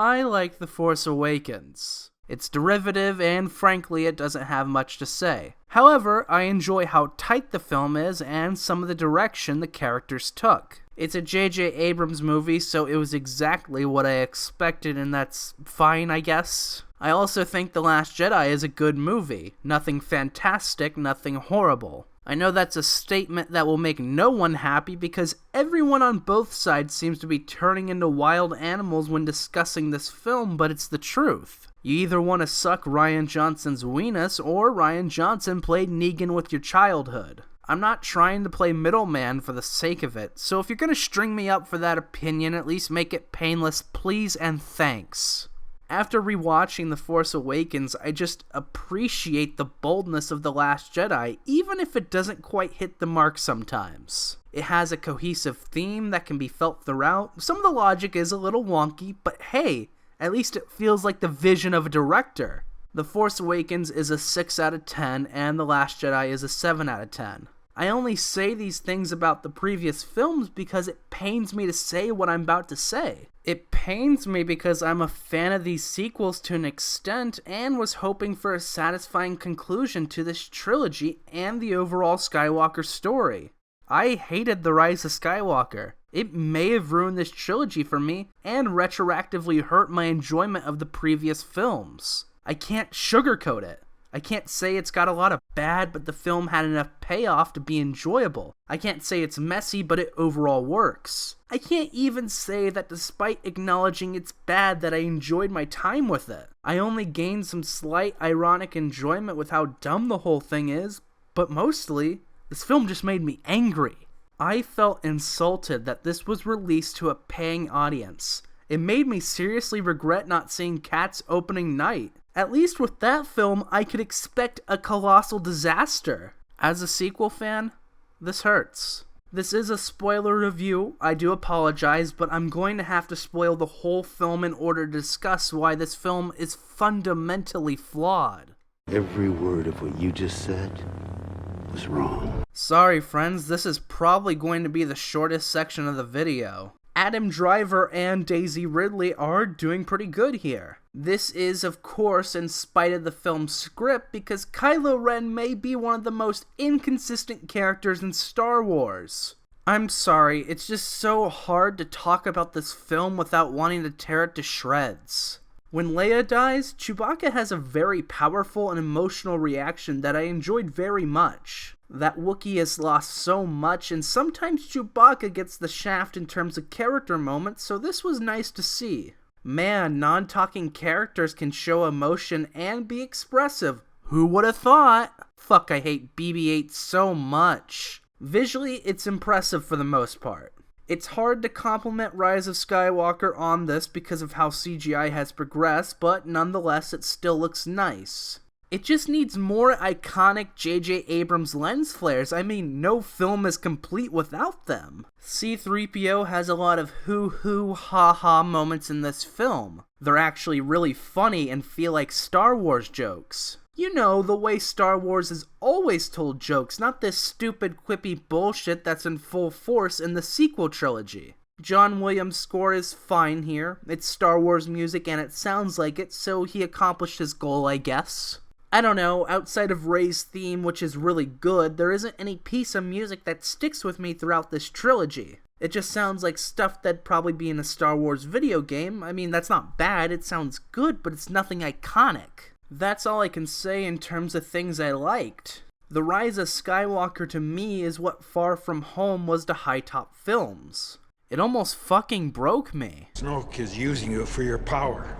I like The Force Awakens. It's derivative, and frankly, it doesn't have much to say. However, I enjoy how tight the film is and some of the direction the characters took. It's a J.J. Abrams movie, so it was exactly what I expected, and that's fine, I guess. I also think The Last Jedi is a good movie. Nothing fantastic, nothing horrible. I know that's a statement that will make no one happy because everyone on both sides seems to be turning into wild animals when discussing this film, but it's the truth. You either want to suck Rian Johnson's weenus, or Rian Johnson played Negan with your childhood. I'm not trying to play middleman for the sake of it, so if you're gonna string me up for that opinion, at least make it painless, please and thanks. After rewatching The Force Awakens, I just appreciate the boldness of The Last Jedi, even if it doesn't quite hit the mark sometimes. It has a cohesive theme that can be felt throughout. Some of the logic is a little wonky, but hey, at least it feels like the vision of a director. The Force Awakens is a 6 out of 10, and The Last Jedi is a 7 out of 10. I only say these things about the previous films because it pains me to say what I'm about to say. It pains me because I'm a fan of these sequels to an extent and was hoping for a satisfying conclusion to this trilogy and the overall Skywalker story. I hated The Rise of Skywalker. It may have ruined this trilogy for me and retroactively hurt my enjoyment of the previous films. I can't sugarcoat it. I can't say it's got a lot of bad, but the film had enough payoff to be enjoyable. I can't say it's messy, but it overall works. I can't even say that despite acknowledging it's bad that I enjoyed my time with it. I only gained some slight ironic enjoyment with how dumb the whole thing is, but mostly, this film just made me angry. I felt insulted that this was released to a paying audience. It made me seriously regret not seeing Cats opening night. At least with that film, I could expect a colossal disaster. As a sequel fan, this hurts. This is a spoiler review, I do apologize, but I'm going to have to spoil the whole film in order to discuss why this film is fundamentally flawed. Every word of what you just said was wrong. Sorry friends, this is probably going to be the shortest section of the video. Adam Driver and Daisy Ridley are doing pretty good here. This is, of course, in spite of the film's script, because Kylo Ren may be one of the most inconsistent characters in Star Wars. I'm sorry, it's just so hard to talk about this film without wanting to tear it to shreds. When Leia dies, Chewbacca has a very powerful and emotional reaction that I enjoyed very much. That Wookiee has lost so much, and sometimes Chewbacca gets the shaft in terms of character moments, so this was nice to see. Man, non-talking characters can show emotion and be expressive. Who would have thought? Fuck, I hate BB-8 so much. Visually, it's impressive for the most part. It's hard to compliment Rise of Skywalker on this because of how CGI has progressed, but nonetheless, it still looks nice. It just needs more iconic J.J. Abrams lens flares. I mean, no film is complete without them. C-3PO has a lot of hoo-hoo, ha-ha moments in this film. They're actually really funny and feel like Star Wars jokes. You know, the way Star Wars has always told jokes, not this stupid, quippy bullshit that's in full force in the sequel trilogy. John Williams' score is fine here. It's Star Wars music and it sounds like it, so he accomplished his goal, I guess. I don't know, outside of Rey's theme, which is really good, there isn't any piece of music that sticks with me throughout this trilogy. It just sounds like stuff that'd probably be in a Star Wars video game. I mean, that's not bad, it sounds good, but it's nothing iconic. That's all I can say in terms of things I liked. The Rise of Skywalker to me is what Far From Home was to High Top Films. It almost fucking broke me. Snoke is using you for your power.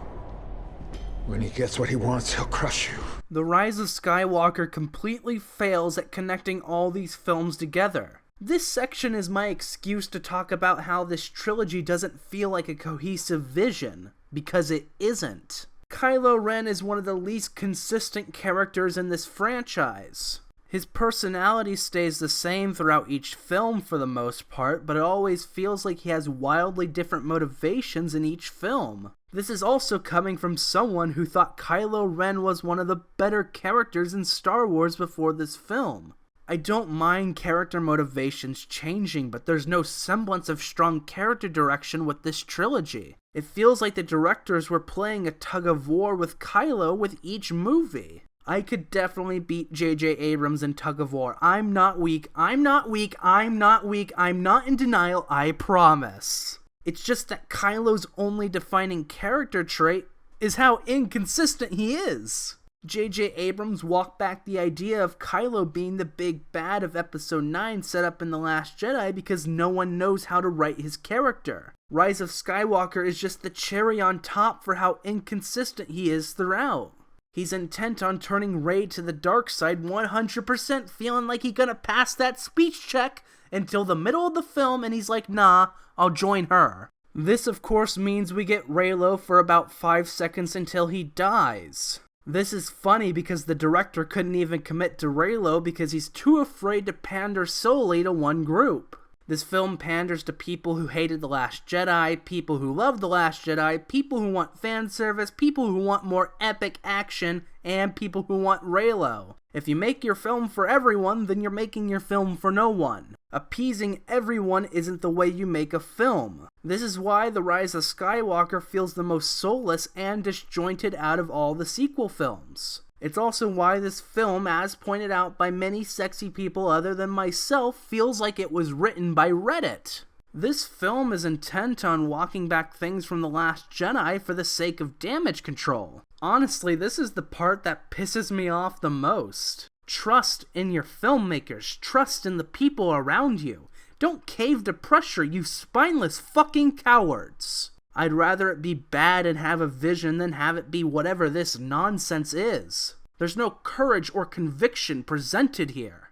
When he gets what he wants, he'll crush you. The Rise of Skywalker completely fails at connecting all these films together. This section is my excuse to talk about how this trilogy doesn't feel like a cohesive vision, because it isn't. Kylo Ren is one of the least consistent characters in this franchise. His personality stays the same throughout each film for the most part, but it always feels like he has wildly different motivations in each film. This is also coming from someone who thought Kylo Ren was one of the better characters in Star Wars before this film. I don't mind character motivations changing, but there's no semblance of strong character direction with this trilogy. It feels like the directors were playing a tug-of-war with Kylo with each movie. I could definitely beat J.J. Abrams in tug-of-war. I'm not weak, I'm not weak, I'm not weak, I'm not in denial, I promise. It's just that Kylo's only defining character trait is how inconsistent he is. J.J. Abrams walked back the idea of Kylo being the big bad of Episode 9 set up in The Last Jedi because no one knows how to write his character. Rise of Skywalker is just the cherry on top for how inconsistent he is throughout. He's intent on turning Rey to the dark side 100%, feeling like he's gonna pass that speech check until the middle of the film and he's like, nah, I'll join her. This of course means we get Reylo for about 5 seconds until he dies. This is funny because the director couldn't even commit to Reylo because he's too afraid to pander solely to one group. This film panders to people who hated The Last Jedi, people who love The Last Jedi, people who want fan service, people who want more epic action, and people who want Reylo. If you make your film for everyone, then you're making your film for no one. Appeasing everyone isn't the way you make a film. This is why The Rise of Skywalker feels the most soulless and disjointed out of all the sequel films. It's also why this film, as pointed out by many sexy people other than myself, feels like it was written by Reddit. This film is intent on walking back things from The Last Jedi for the sake of damage control. Honestly, this is the part that pisses me off the most. Trust in your filmmakers. Trust in the people around you. Don't cave to pressure, you spineless fucking cowards. I'd rather it be bad and have a vision than have it be whatever this nonsense is. There's no courage or conviction presented here.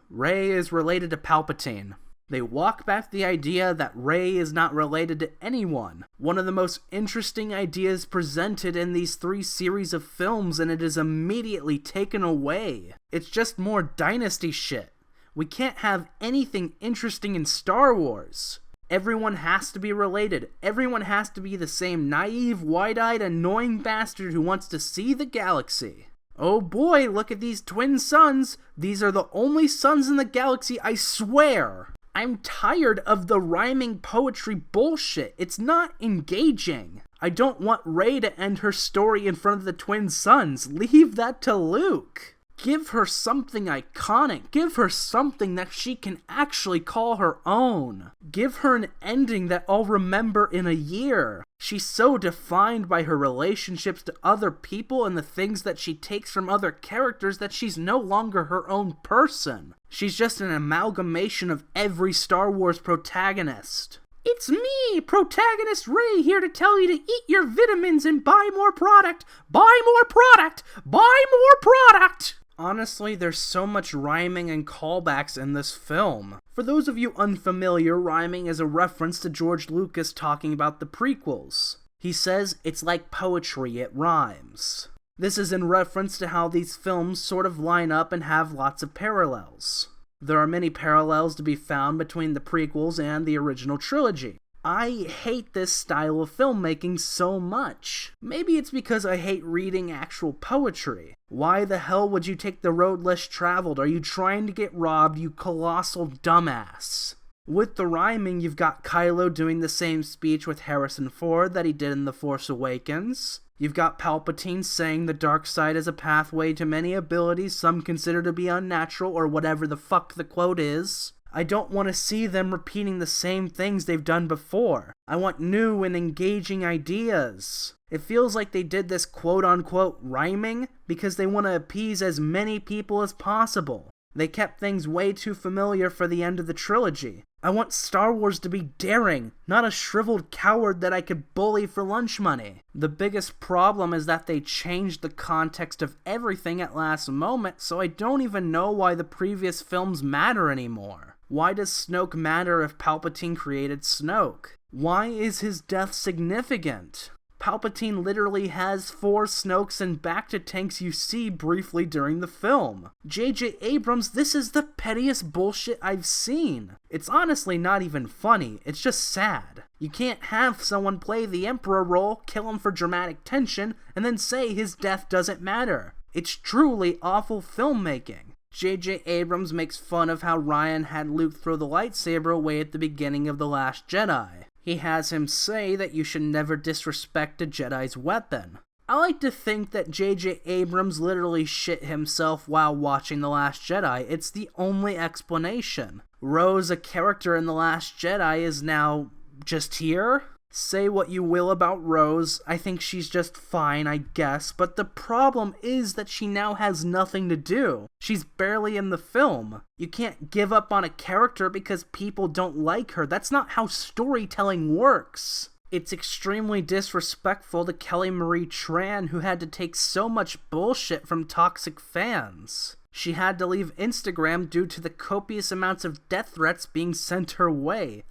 Rey is related to Palpatine. They walk back the idea that Rey is not related to anyone. One of the most interesting ideas presented in these 3 series of films, and it is immediately taken away. It's just more dynasty shit. We can't have anything interesting in Star Wars. Everyone has to be related. Everyone has to be the same naive, wide-eyed, annoying bastard who wants to see the galaxy. Oh boy, look at these twin suns. These are the only suns in the galaxy, I swear. I'm tired of the rhyming poetry bullshit. It's not engaging. I don't want Rey to end her story in front of the twin suns. Leave that to Luke. Give her something iconic. Give her something that she can actually call her own. Give her an ending that I'll remember in a year. She's so defined by her relationships to other people and the things that she takes from other characters that she's no longer her own person. She's just an amalgamation of every Star Wars protagonist. It's me, protagonist Rey, here to tell you to eat your vitamins and buy more product. Buy more product. Buy more product. Honestly, there's so much rhyming and callbacks in this film. For those of you unfamiliar, rhyming is a reference to George Lucas talking about the prequels. He says, it's like poetry, it rhymes. This is in reference to how these films sort of line up and have lots of parallels. There are many parallels to be found between the prequels and the original trilogy. I hate this style of filmmaking so much. Maybe it's because I hate reading actual poetry. Why the hell would you take the road less traveled? Are you trying to get robbed, you colossal dumbass? With the rhyming, you've got Kylo doing the same speech with Harrison Ford that he did in The Force Awakens. You've got Palpatine saying the dark side is a pathway to many abilities some consider to be unnatural or whatever the fuck the quote is. I don't want to see them repeating the same things they've done before. I want new and engaging ideas. It feels like they did this quote-unquote rhyming because they want to appease as many people as possible. They kept things way too familiar for the end of the trilogy. I want Star Wars to be daring, not a shriveled coward that I could bully for lunch money. The biggest problem is that they changed the context of everything at last moment, so I don't even know why the previous films matter anymore. Why does Snoke matter if Palpatine created Snoke? Why is his death significant? Palpatine literally has 4 Snokes and Bacta tanks you see briefly during the film. J.J. Abrams, this is the pettiest bullshit I've seen. It's honestly not even funny, it's just sad. You can't have someone play the Emperor role, kill him for dramatic tension, and then say his death doesn't matter. It's truly awful filmmaking. J.J. Abrams makes fun of how Ryan had Luke throw the lightsaber away at the beginning of The Last Jedi. He has him say that you should never disrespect a Jedi's weapon. I like to think that J.J. Abrams literally shit himself while watching The Last Jedi. It's the only explanation. Rose, a character in The Last Jedi, is now just here? Say what you will about Rose, I think she's just fine, I guess, but the problem is that she now has nothing to do. She's barely in the film. You can't give up on a character because people don't like her. That's not how storytelling works. It's extremely disrespectful to Kelly Marie Tran, who had to take so much bullshit from toxic fans. She had to leave Instagram due to the copious amounts of death threats being sent her way.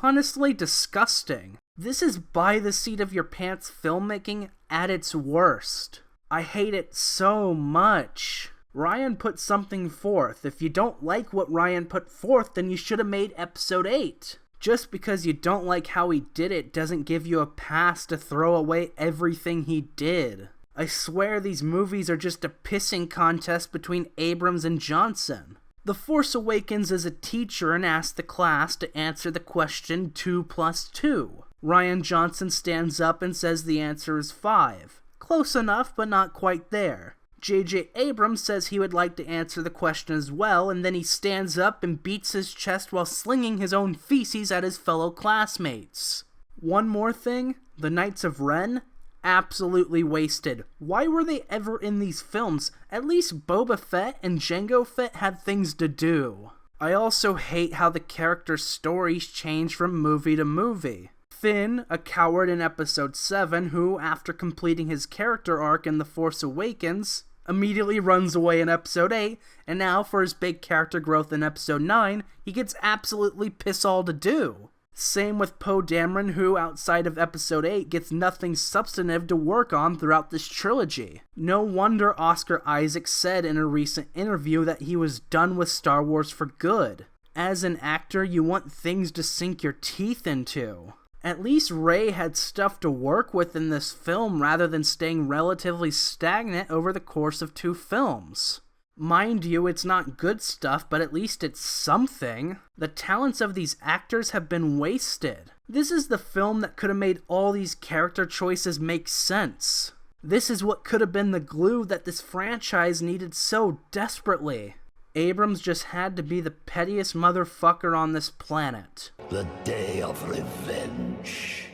Honestly disgusting. This is by the seat of your pants filmmaking at its worst. I hate it so much. Ryan put something forth. If you don't like what Ryan put forth, then you should have made episode 8. Just because you don't like how he did it doesn't give you a pass to throw away everything he did. I swear these movies are just a pissing contest between Abrams and Johnson. The Force Awakens is a teacher and asks the class to answer the question 2 + 2. Rian Johnson stands up and says the answer is 5. Close enough, but not quite there. J.J. Abrams says he would like to answer the question as well, and then he stands up and beats his chest while slinging his own feces at his fellow classmates. One more thing, the Knights of Ren? Absolutely wasted. Why were they ever in these films? At least Boba Fett and Jango Fett had things to do. I also hate how the characters' stories change from movie to movie. Finn, a coward in Episode 7 who, after completing his character arc in The Force Awakens, immediately runs away in Episode 8, and now for his big character growth in Episode 9, he gets absolutely piss all to do. Same with Poe Dameron, who, outside of Episode 8, gets nothing substantive to work on throughout this trilogy. No wonder Oscar Isaac said in a recent interview that he was done with Star Wars for good. As an actor, you want things to sink your teeth into. At least Rey had stuff to work with in this film rather than staying relatively stagnant over the course of 2 films. Mind you, it's not good stuff, but at least it's something. The talents of these actors have been wasted. This is the film that could have made all these character choices make sense. This is what could have been the glue that this franchise needed so desperately. Abrams just had to be the pettiest motherfucker on this planet. The day of revenge.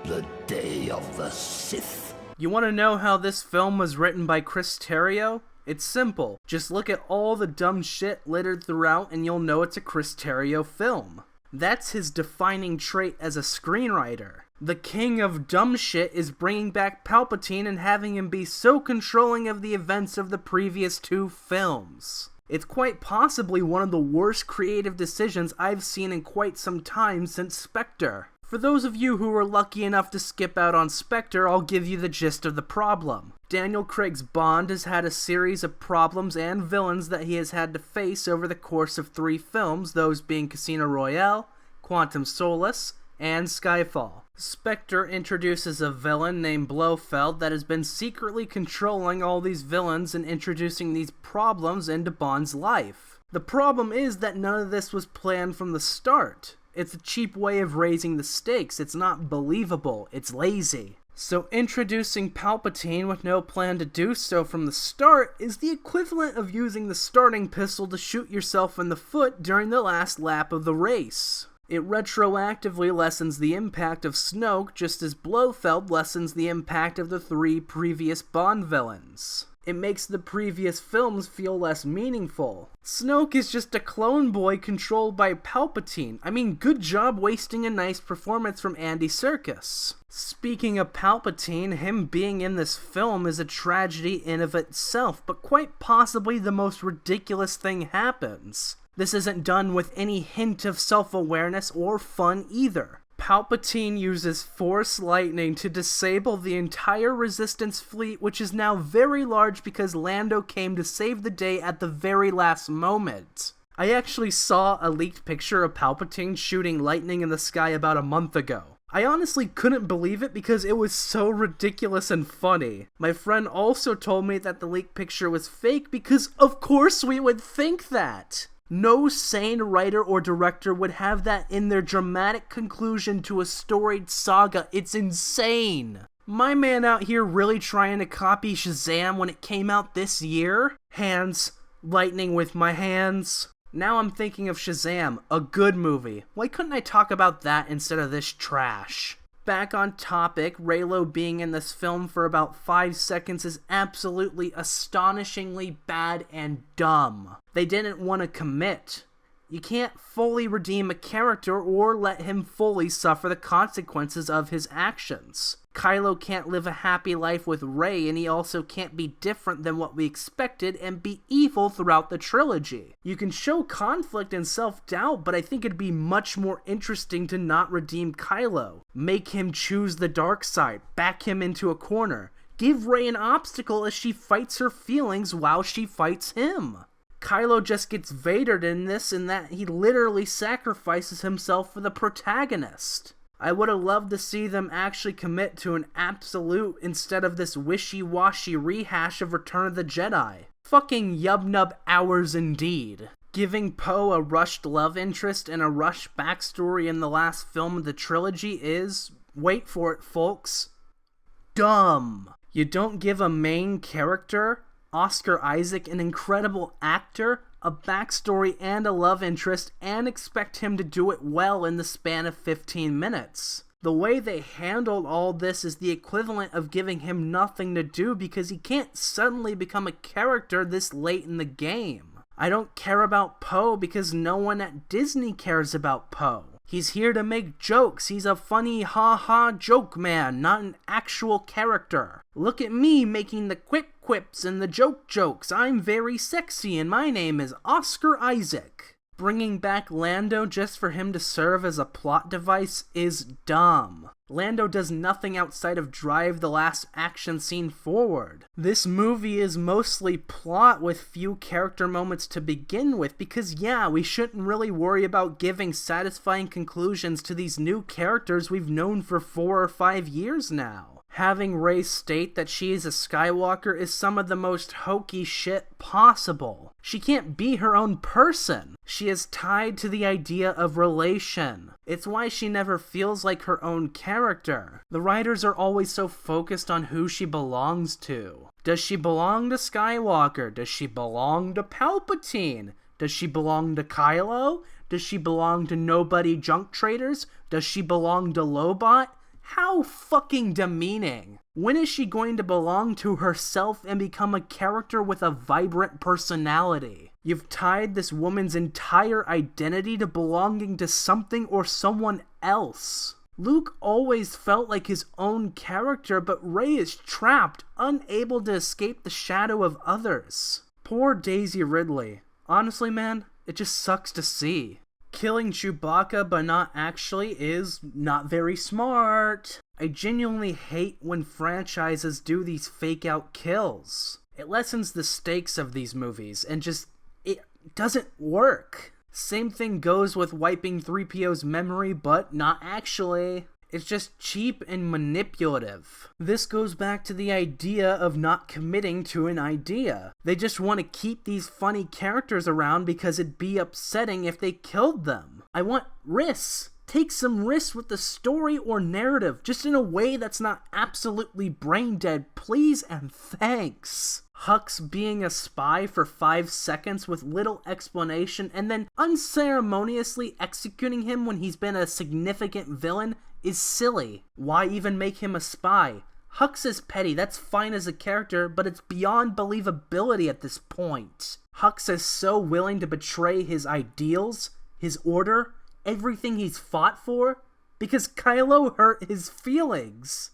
The day of the Sith. You want to know how this film was written by Chris Terrio? It's simple. Just look at all the dumb shit littered throughout and you'll know it's a Chris Terrio film. That's his defining trait as a screenwriter. The king of dumb shit is bringing back Palpatine and having him be so controlling of the events of the previous 2 films. It's quite possibly one of the worst creative decisions I've seen in quite some time since Spectre. For those of you who were lucky enough to skip out on Spectre, I'll give you the gist of the problem. Daniel Craig's Bond has had a series of problems and villains that he has had to face over the course of 3 films, those being Casino Royale, Quantum Solace, and Skyfall. Spectre introduces a villain named Blofeld that has been secretly controlling all these villains and introducing these problems into Bond's life. The problem is that none of this was planned from the start. It's a cheap way of raising the stakes. It's not believable. It's lazy. So introducing Palpatine with no plan to do so from the start is the equivalent of using the starting pistol to shoot yourself in the foot during the last lap of the race. It retroactively lessens the impact of Snoke just as Blofeld lessens the impact of the 3 previous Bond villains. It makes the previous films feel less meaningful. Snoke is just a clone boy controlled by Palpatine. I mean, good job wasting a nice performance from Andy Serkis. Speaking of Palpatine, him being in this film is a tragedy in of itself, but quite possibly the most ridiculous thing happens. This isn't done with any hint of self-awareness or fun either. Palpatine uses Force Lightning to disable the entire Resistance fleet, which is now very large because Lando came to save the day at the very last moment. I actually saw a leaked picture of Palpatine shooting lightning in the sky about a month ago. I honestly couldn't believe it because it was so ridiculous and funny. My friend also told me that the leaked picture was fake because of course we would think that. No sane writer or director would have that in their dramatic conclusion to a storied saga. It's insane. My man out here really trying to copy Shazam when it came out this year? Hands, lightning with my hands. Now I'm thinking of Shazam, a good movie. Why couldn't I talk about that instead of this trash? Back on topic, Reylo being in this film for about 5 seconds is absolutely astonishingly bad and dumb. They didn't want to commit. You can't fully redeem a character or let him fully suffer the consequences of his actions. Kylo can't live a happy life with Rey, and he also can't be different than what we expected and be evil throughout the trilogy. You can show conflict and self-doubt, but I think it'd be much more interesting to not redeem Kylo. Make him choose the dark side, back him into a corner. Give Rey an obstacle as she fights her feelings while she fights him. Kylo just gets Vadered in this in that he literally sacrifices himself for the protagonist. I would have loved to see them actually commit to an absolute instead of this wishy-washy rehash of Return of the Jedi. Fucking yub-nub hours indeed. Giving Poe a rushed love interest and a rushed backstory in the last film of the trilogy is, wait for it folks, dumb. You don't give a main character, Oscar Isaac, an incredible actor, a backstory and a love interest, and expect him to do it well in the span of 15 minutes. The way they handled all this is the equivalent of giving him nothing to do because he can't suddenly become a character this late in the game. I don't care about Poe because no one at Disney cares about Poe. He's here to make jokes. He's a funny ha-ha joke man, not an actual character. Look at me making the quips and the jokes. I'm very sexy and my name is Oscar Isaac. Bringing back Lando just for him to serve as a plot device is dumb. Lando does nothing outside of drive the last action scene forward. This movie is mostly plot with few character moments to begin with because yeah, we shouldn't really worry about giving satisfying conclusions to these new characters we've known for 4 or 5 years now. Having Rey state that she is a Skywalker is some of the most hokey shit possible. She can't be her own person. She is tied to the idea of relation. It's why she never feels like her own character. The writers are always so focused on who she belongs to. Does she belong to Skywalker? Does she belong to Palpatine? Does she belong to Kylo? Does she belong to nobody junk traders? Does she belong to Lobot? How fucking demeaning. When is she going to belong to herself and become a character with a vibrant personality? You've tied this woman's entire identity to belonging to something or someone else. Luke always felt like his own character, but Rey is trapped, unable to escape the shadow of others. Poor Daisy Ridley. Honestly, man, it just sucks to see. Killing Chewbacca but not actually is not very smart. I genuinely hate when franchises do these fake out kills. It lessens the stakes of these movies and just, it doesn't work. Same thing goes with wiping 3PO's memory but not actually. It's just cheap and manipulative. This goes back to the idea of not committing to an idea. They just want to keep these funny characters around because it'd be upsetting if they killed them. I want risks. Take some risks with the story or narrative, just in a way that's not absolutely brain dead, please and thanks. Hux being a spy for 5 seconds with little explanation and then unceremoniously executing him when he's been a significant villain is silly. Why even make him a spy? Hux is petty, that's fine as a character, but it's beyond believability at this point. Hux is so willing to betray his ideals, his order, everything he's fought for, because Kylo hurt his feelings.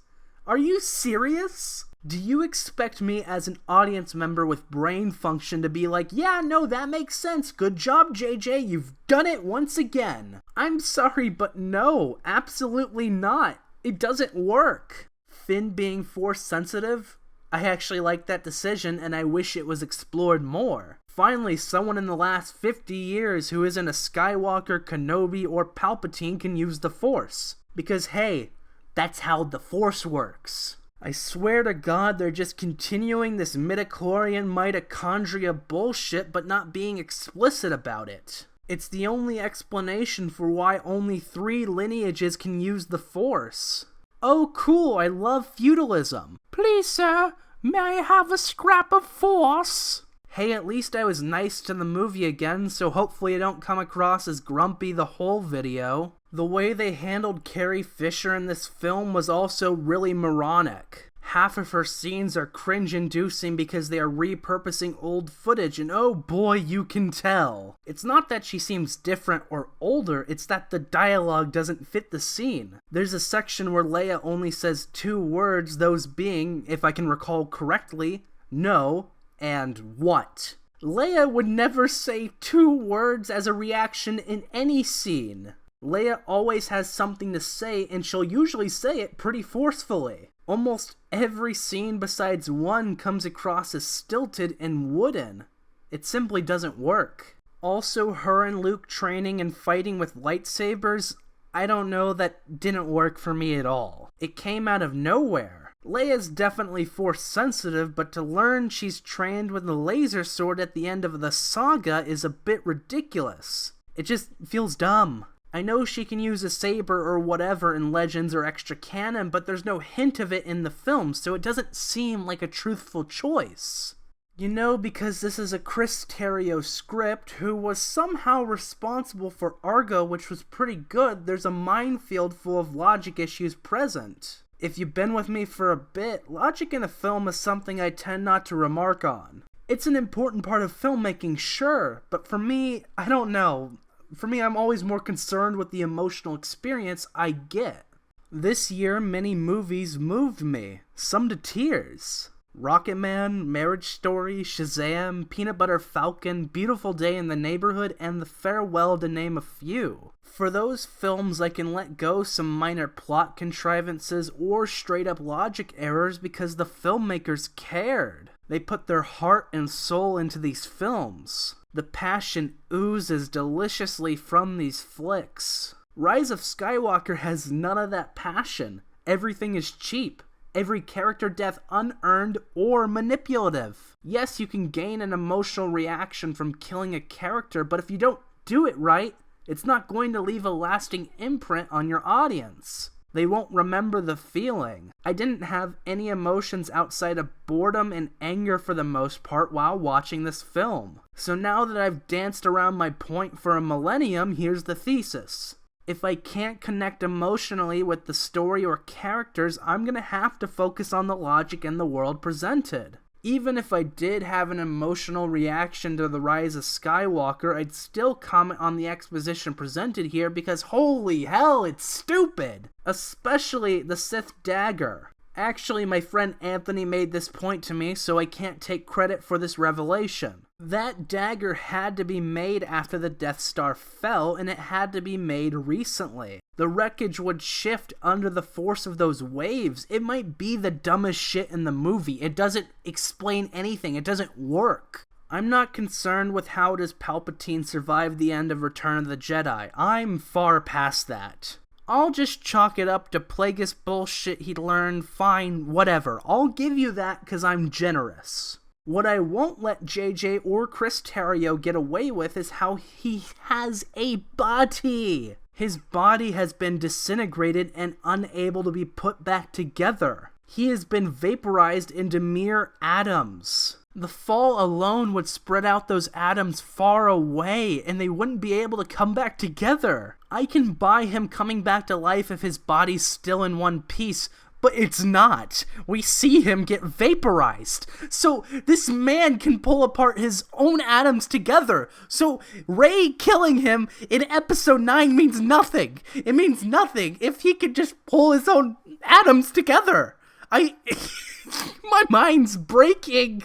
Are you serious? Do you expect me as an audience member with brain function to be like, yeah, no, that makes sense, good job JJ, you've done it once again? I'm sorry, but no, absolutely not. It doesn't work. Finn being force sensitive? I actually like that decision and I wish it was explored more. Finally, someone in the last 50 years who isn't a Skywalker, Kenobi, or Palpatine can use the Force. Because hey, that's how the Force works. I swear to God, they're just continuing this midichlorian mitochondria bullshit but not being explicit about it. It's the only explanation for why only 3 lineages can use the Force. Oh cool, I love feudalism. Please sir, may I have a scrap of Force? Hey, at least I was nice to the movie again, so hopefully I don't come across as grumpy the whole video. The way they handled Carrie Fisher in this film was also really moronic. Half of her scenes are cringe-inducing because they are repurposing old footage, and oh boy, you can tell. It's not that she seems different or older, it's that the dialogue doesn't fit the scene. There's a section where Leia only says 2 words, those being, if I can recall correctly, no and what. Leia would never say 2 words as a reaction in any scene. Leia always has something to say, and she'll usually say it pretty forcefully. Almost every scene besides one comes across as stilted and wooden. It simply doesn't work. Also, her and Luke training and fighting with lightsabers, I don't know, that didn't work for me at all. It came out of nowhere. Leia's definitely Force sensitive, but to learn she's trained with a laser sword at the end of the saga is a bit ridiculous. It just feels dumb. I know she can use a saber or whatever in Legends or extra canon, but there's no hint of it in the film, so it doesn't seem like a truthful choice. You know, because this is a Chris Terrio script who was somehow responsible for Argo, which was pretty good, there's a minefield full of logic issues present. If you've been with me for a bit, logic in a film is something I tend not to remark on. It's an important part of filmmaking, sure, but for me, I don't know. For me, I'm always more concerned with the emotional experience I get. This year, many movies moved me, some to tears. Rocketman, Marriage Story, Shazam, Peanut Butter Falcon, Beautiful Day in the Neighborhood, and The Farewell, to name a few. For those films, I can let go some minor plot contrivances or straight-up logic errors because the filmmakers cared. They put their heart and soul into these films. The passion oozes deliciously from these flicks. Rise of Skywalker has none of that passion. Everything is cheap. Every character death unearned or manipulative. Yes, you can gain an emotional reaction from killing a character, but if you don't do it right, it's not going to leave a lasting imprint on your audience. They won't remember the feeling. I didn't have any emotions outside of boredom and anger for the most part while watching this film. So now that I've danced around my point for a millennium, here's the thesis. If I can't connect emotionally with the story or characters, I'm gonna have to focus on the logic and the world presented. Even if I did have an emotional reaction to the Rise of Skywalker, I'd still comment on the exposition presented here because holy hell, it's stupid! Especially the Sith dagger. Actually, my friend Anthony made this point to me, so I can't take credit for this revelation. That dagger had to be made after the Death Star fell, and it had to be made recently. The wreckage would shift under the force of those waves. It might be the dumbest shit in the movie. It doesn't explain anything. It doesn't work. I'm not concerned with how does Palpatine survive the end of Return of the Jedi. I'm far past that. I'll just chalk it up to Plagueis bullshit he learned, fine, whatever. I'll give you that because I'm generous. What I won't let JJ or Chris Terrio get away with is how he has a body. His body has been disintegrated and unable to be put back together. He has been vaporized into mere atoms. The fall alone would spread out those atoms far away, and they wouldn't be able to come back together. I can buy him coming back to life if his body's still in one piece, but it's not. We see him get vaporized. So this man can pull apart his own atoms together. So Rey killing him in episode 9 means nothing. It means nothing if he could just pull his own atoms together. My mind's breaking.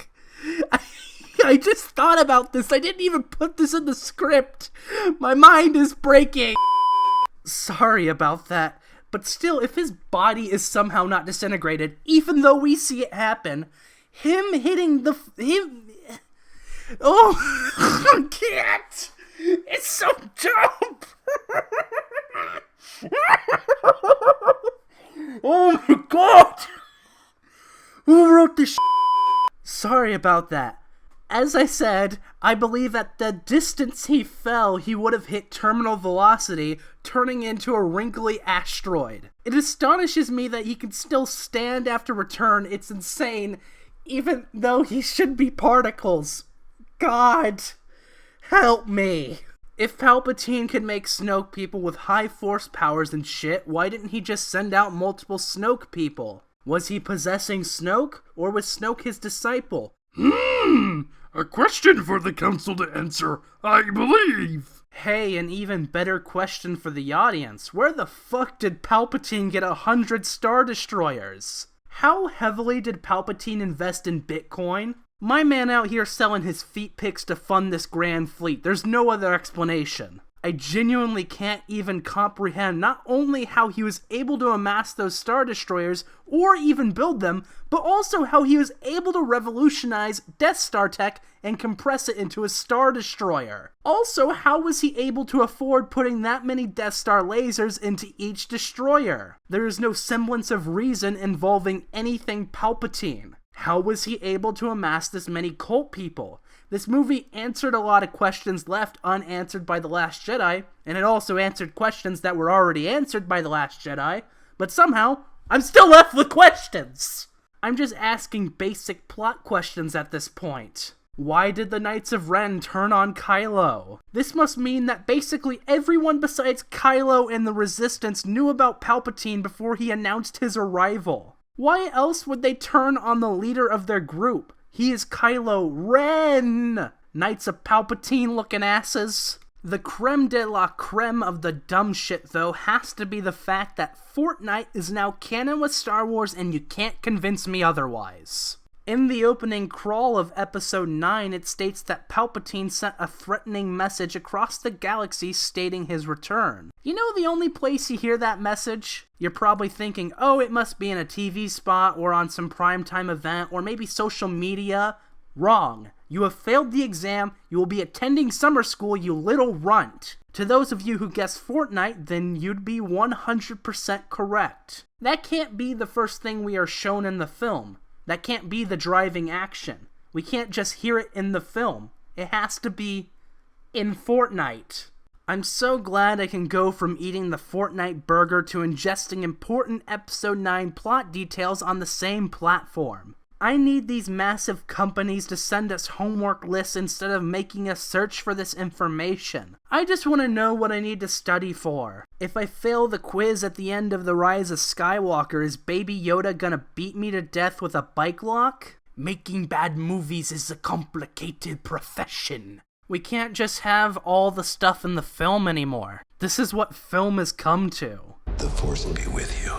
I just thought about this. I didn't even put this in the script. My mind is breaking. Sorry about that. But still, if his body is somehow not disintegrated, even though we see it happen, him hitting the... Oh, I can't. It's so dope. Oh my god! Who wrote this? Sorry about that. As I said, I believe at the distance he fell, he would have hit terminal velocity, turning into a wrinkly asteroid. It astonishes me that he can still stand after return. It's insane, even though he should be particles. God, help me. If Palpatine could make Snoke people with high force powers and shit, why didn't he just send out multiple Snoke people? Was he possessing Snoke, or was Snoke his disciple? A question for the council to answer, I believe. Hey, an even better question for the audience. Where the fuck did Palpatine get 100 Star Destroyers? How heavily did Palpatine invest in Bitcoin? My man out here selling his feet pics to fund this grand fleet. There's no other explanation. I genuinely can't even comprehend not only how he was able to amass those Star Destroyers, or even build them, but also how he was able to revolutionize Death Star tech and compress it into a Star Destroyer. Also, how was he able to afford putting that many Death Star lasers into each destroyer? There is no semblance of reason involving anything Palpatine. How was he able to amass this many cult people? This movie answered a lot of questions left unanswered by The Last Jedi, and it also answered questions that were already answered by The Last Jedi, but somehow, I'm still left with questions! I'm just asking basic plot questions at this point. Why did the Knights of Ren turn on Kylo? This must mean that basically everyone besides Kylo and the Resistance knew about Palpatine before he announced his arrival. Why else would they turn on the leader of their group? He is Kylo Ren! Knights of Palpatine looking asses. The creme de la creme of the dumb shit, though, has to be the fact that Fortnite is now canon with Star Wars and you can't convince me otherwise. In the opening crawl of Episode 9, it states that Palpatine sent a threatening message across the galaxy stating his return. You know the only place you hear that message? You're probably thinking, oh, it must be in a TV spot or on some primetime event or maybe social media. Wrong. You have failed the exam. You will be attending summer school, you little runt. To those of you who guessed Fortnite, then you'd be 100% correct. That can't be the first thing we are shown in the film. That can't be the driving action. We can't just hear it in the film. It has to be in Fortnite. I'm so glad I can go from eating the Fortnite burger to ingesting important Episode 9 plot details on the same platform. I need these massive companies to send us homework lists instead of making us search for this information. I just want to know what I need to study for. If I fail the quiz at the end of The Rise of Skywalker, is Baby Yoda gonna beat me to death with a bike lock? Making bad movies is a complicated profession. We can't just have all the stuff in the film anymore. This is what film has come to. The Force will be with you.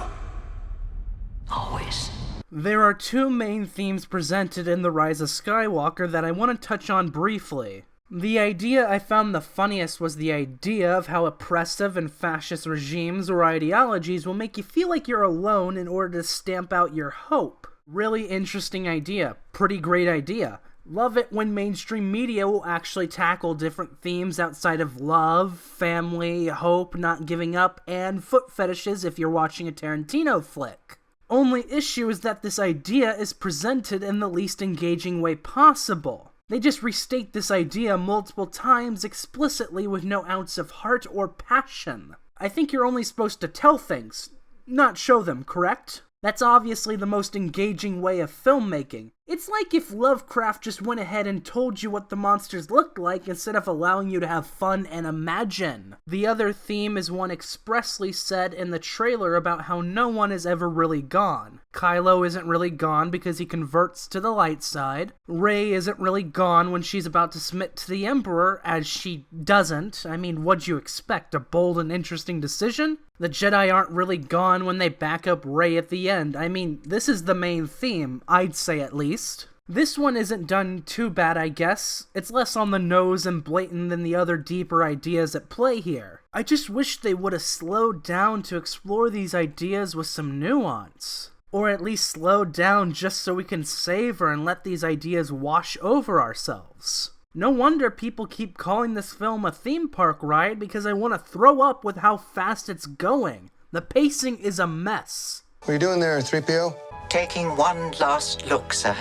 Always. There are two main themes presented in The Rise of Skywalker that I want to touch on briefly. The idea I found the funniest was the idea of how oppressive and fascist regimes or ideologies will make you feel like you're alone in order to stamp out your hope. Really interesting idea. Pretty great idea. Love it when mainstream media will actually tackle different themes outside of love, family, hope, not giving up, and foot fetishes if you're watching a Tarantino flick. Only issue is that this idea is presented in the least engaging way possible. They just restate this idea multiple times explicitly with no ounce of heart or passion. I think you're only supposed to tell things, not show them, correct? That's obviously the most engaging way of filmmaking. It's like if Lovecraft just went ahead and told you what the monsters looked like instead of allowing you to have fun and imagine. The other theme is one expressly said in the trailer about how no one is ever really gone. Kylo isn't really gone because he converts to the light side. Rey isn't really gone when she's about to submit to the Emperor, as she doesn't. I mean, what'd you expect? A bold and interesting decision? The Jedi aren't really gone when they back up Rey at the end. I mean, this is the main theme, I'd say at least. This one isn't done too bad, I guess. It's less on the nose and blatant than the other deeper ideas at play here. I just wish they would have slowed down to explore these ideas with some nuance. Or at least slowed down just so we can savor and let these ideas wash over ourselves. No wonder people keep calling this film a theme park ride, because I want to throw up with how fast it's going. The pacing is a mess. What are you doing there, 3PO? Taking one last look, sir,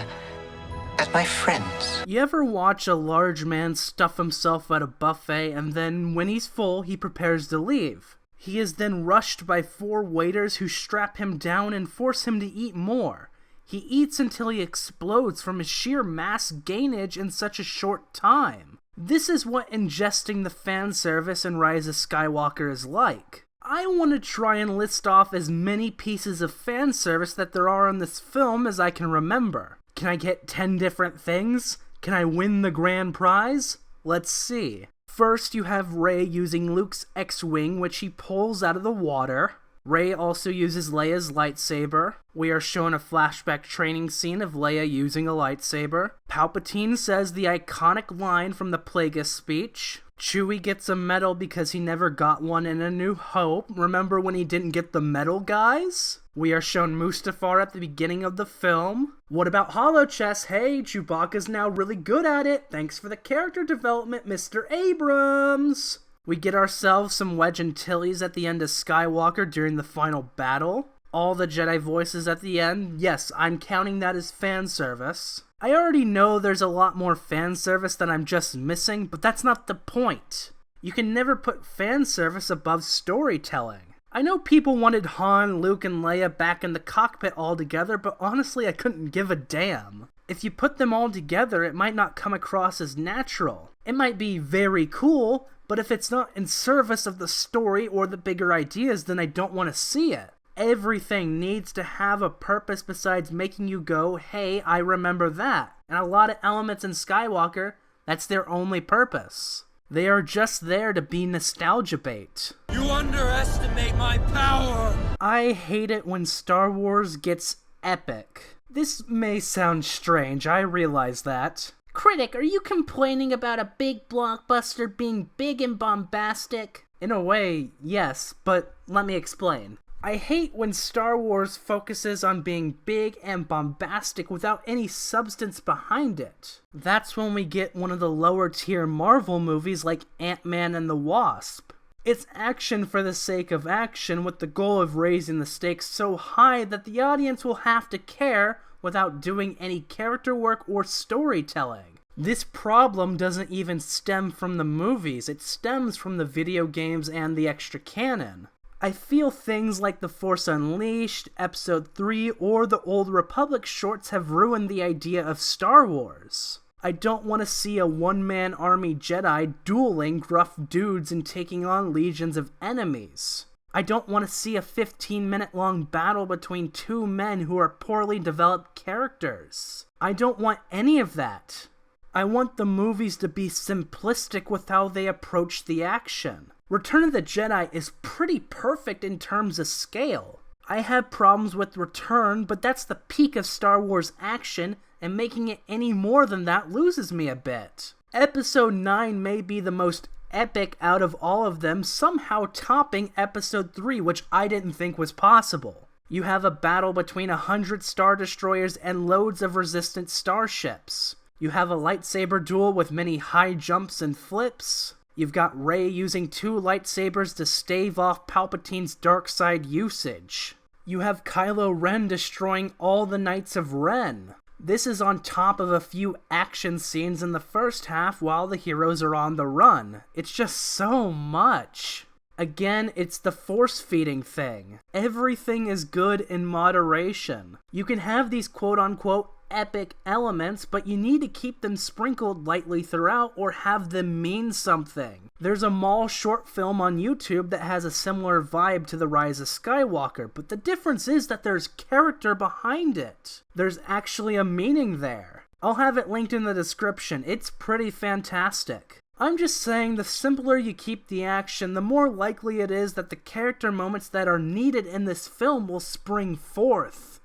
at my friends. You ever watch a large man stuff himself at a buffet and then, when he's full, he prepares to leave? He is then rushed by 4 waiters who strap him down and force him to eat more. He eats until he explodes from his sheer mass gainage in such a short time. This is what ingesting the fan service in Rise of Skywalker is like. I want to try and list off as many pieces of fan service that there are in this film as I can remember. Can I get 10 different things? Can I win the grand prize? Let's see. First, you have Rey using Luke's X-Wing, which he pulls out of the water. Rey also uses Leia's lightsaber. We are shown a flashback training scene of Leia using a lightsaber. Palpatine says the iconic line from the Plagueis speech. Chewie gets a medal because he never got one in A New Hope. Remember when he didn't get the medal, guys? We are shown Mustafar at the beginning of the film. What about holochess? Hey, Chewbacca's now really good at it. Thanks for the character development, Mr. Abrams. We get ourselves some Wedge Antilles at the end of Skywalker during the final battle. All the Jedi voices at the end. Yes, I'm counting that as fan service. I already know there's a lot more fan service that I'm just missing, but that's not the point. You can never put fan service above storytelling. I know people wanted Han, Luke, and Leia back in the cockpit all together, but honestly I couldn't give a damn. If you put them all together, it might not come across as natural. It might be very cool, but if it's not in service of the story or the bigger ideas, then I don't want to see it. Everything needs to have a purpose besides making you go, hey, I remember that. And a lot of elements in Skywalker, that's their only purpose. They are just there to be nostalgia bait. You underestimate my power! I hate it when Star Wars gets epic. This may sound strange, I realize that. Critic, are you complaining about a big blockbuster being big and bombastic? In a way, yes, but let me explain. I hate when Star Wars focuses on being big and bombastic without any substance behind it. That's when we get one of the lower tier Marvel movies like Ant-Man and the Wasp. It's action for the sake of action with the goal of raising the stakes so high that the audience will have to care without doing any character work or storytelling. This problem doesn't even stem from the movies, it stems from the video games and the extra canon. I feel things like The Force Unleashed, Episode 3, or the Old Republic shorts have ruined the idea of Star Wars. I don't want to see a one-man army Jedi dueling gruff dudes and taking on legions of enemies. I don't want to see a 15-minute long battle between 2 men who are poorly developed characters. I don't want any of that. I want the movies to be simplistic with how they approach the action. Return of the Jedi is pretty perfect in terms of scale. I have problems with Return, but that's the peak of Star Wars action, and making it any more than that loses me a bit. Episode 9 may be the most epic out of all of them, somehow topping Episode 3, which I didn't think was possible. You have a battle between 100 Star Destroyers and loads of Resistance starships. You have a lightsaber duel with many high jumps and flips. You've got Rey using 2 lightsabers to stave off Palpatine's dark side usage. You have Kylo Ren destroying all the Knights of Ren. This is on top of a few action scenes in the first half while the heroes are on the run. It's just so much. Again, it's the force-feeding thing. Everything is good in moderation. You can have these quote-unquote epic elements, but you need to keep them sprinkled lightly throughout or have them mean something. There's a Maul short film on YouTube that has a similar vibe to The Rise of Skywalker, but the difference is that there's character behind it. There's actually a meaning there. I'll have it linked in the description. It's pretty fantastic. I'm just saying the simpler you keep the action, the more likely it is that the character moments that are needed in this film will spring forth.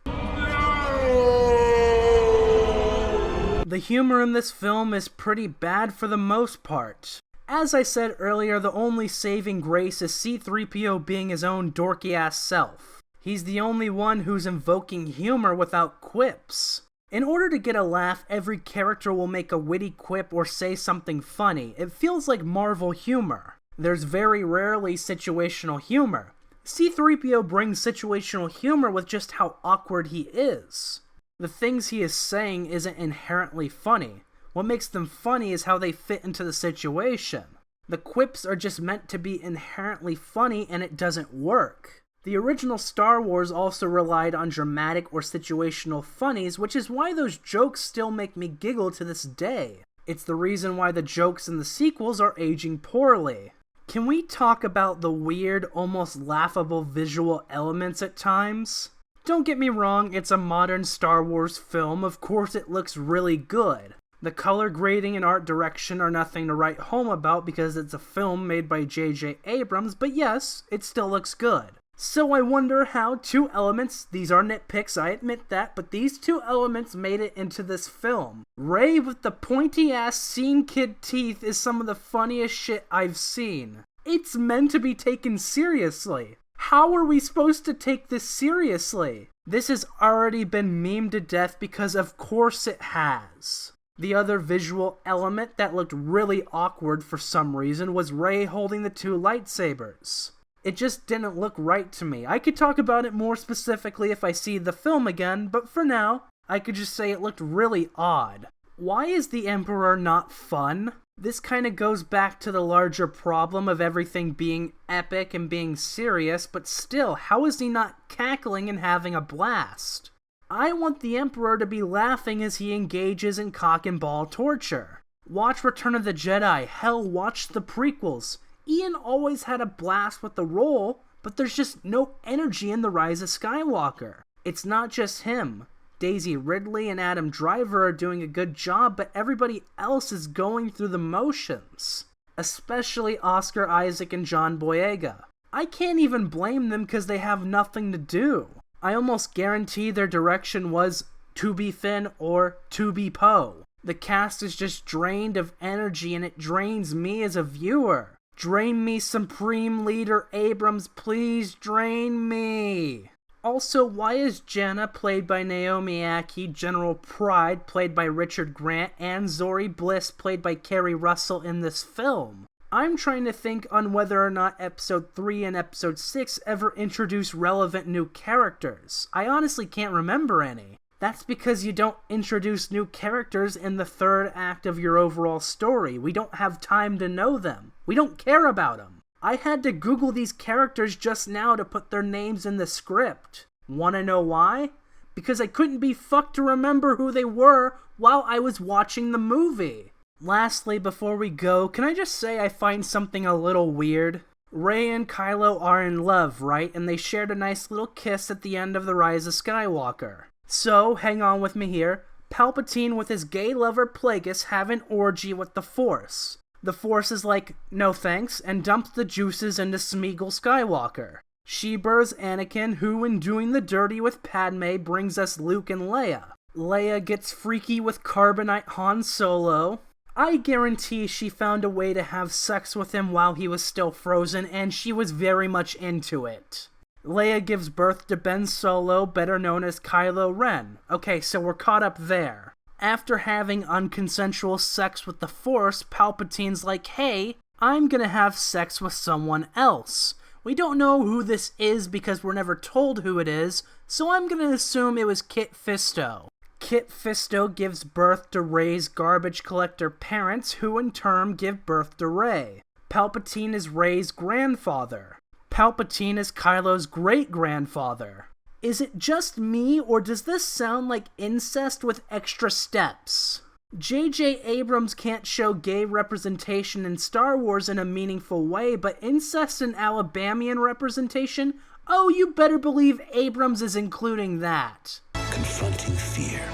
The humor in this film is pretty bad for the most part. As I said earlier, the only saving grace is C-3PO being his own dorky-ass self. He's the only one who's invoking humor without quips. In order to get a laugh, every character will make a witty quip or say something funny. It feels like Marvel humor. There's very rarely situational humor. C-3PO brings situational humor with just how awkward he is. The things he is saying isn't inherently funny. What makes them funny is how they fit into the situation. The quips are just meant to be inherently funny, and it doesn't work. The original Star Wars also relied on dramatic or situational funnies, which is why those jokes still make me giggle to this day. It's the reason why the jokes in the sequels are aging poorly. Can we talk about the weird, almost laughable visual elements at times? Don't get me wrong, it's a modern Star Wars film, of course it looks really good. The color grading and art direction are nothing to write home about because it's a film made by J.J. Abrams, but yes, it still looks good. So I wonder how two elements, these are nitpicks, I admit that, but these two elements made it into this film. Rey with the pointy-ass scene kid teeth is some of the funniest shit I've seen. It's meant to be taken seriously. How are we supposed to take this seriously? This has already been memed to death because of course it has. The other visual element that looked really awkward for some reason was Rey holding the two lightsabers. It just didn't look right to me. I could talk about it more specifically if I see the film again, but for now, I could just say it looked really odd. Why is the Emperor not fun? This kind of goes back to the larger problem of everything being epic and being serious, but still, how is he not cackling and having a blast? I want the Emperor to be laughing as he engages in cock and ball torture. Watch Return of the Jedi, hell, watch the prequels. Ian always had a blast with the role, but there's just no energy in The Rise of Skywalker. It's not just him. Daisy Ridley and Adam Driver are doing a good job, but everybody else is going through the motions. Especially Oscar Isaac and John Boyega. I can't even blame them because they have nothing to do. I almost guarantee their direction was to be Finn or to be Poe. The cast is just drained of energy and it drains me as a viewer. Drain me, Supreme Leader Abrams, please drain me. Also, why is Jenna, played by Naomi Ackie, General Pride, played by Richard Grant, and Zori Bliss, played by Kerry Russell, in this film? I'm trying to think on whether or not Episode 3 and Episode 6 ever introduce relevant new characters. I honestly can't remember any. That's because you don't introduce new characters in the third act of your overall story. We don't have time to know them. We don't care about them. I had to Google these characters just now to put their names in the script. Wanna know why? Because I couldn't be fucked to remember who they were while I was watching the movie. Lastly, before we go, can I just say I find something a little weird? Rey and Kylo are in love, right? And they shared a nice little kiss at the end of The Rise of Skywalker. So, hang on with me here, Palpatine with his gay lover Plagueis have an orgy with the Force. The Force is like, no thanks, and dumps the juices into Smeagol Skywalker. She burrs Anakin, who in doing the dirty with Padme brings us Luke and Leia. Leia gets freaky with Carbonite Han Solo. I guarantee she found a way to have sex with him while he was still frozen, and she was very much into it. Leia gives birth to Ben Solo, better known as Kylo Ren. Okay, so we're caught up there. After having unconsensual sex with the Force, Palpatine's like, hey, I'm gonna have sex with someone else. We don't know who this is because we're never told who it is, so I'm gonna assume it was Kit Fisto. Kit Fisto gives birth to Rey's garbage collector parents, who in turn give birth to Rey. Palpatine is Rey's grandfather. Palpatine is Kylo's great-grandfather. Is it just me, or does this sound like incest with extra steps? J.J. Abrams can't show gay representation in Star Wars in a meaningful way, but incest and Alabamian representation? Oh, you better believe Abrams is including that. Confronting fear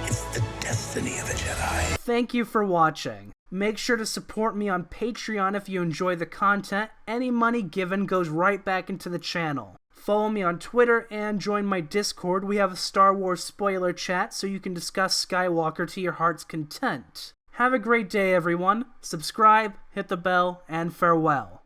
is the destiny of a Jedi. Thank you for watching. Make sure to support me on Patreon if you enjoy the content. Any money given goes right back into the channel. Follow me on Twitter and join my Discord. We have a Star Wars spoiler chat so you can discuss Skywalker to your heart's content. Have a great day, everyone. Subscribe, hit the bell, and farewell.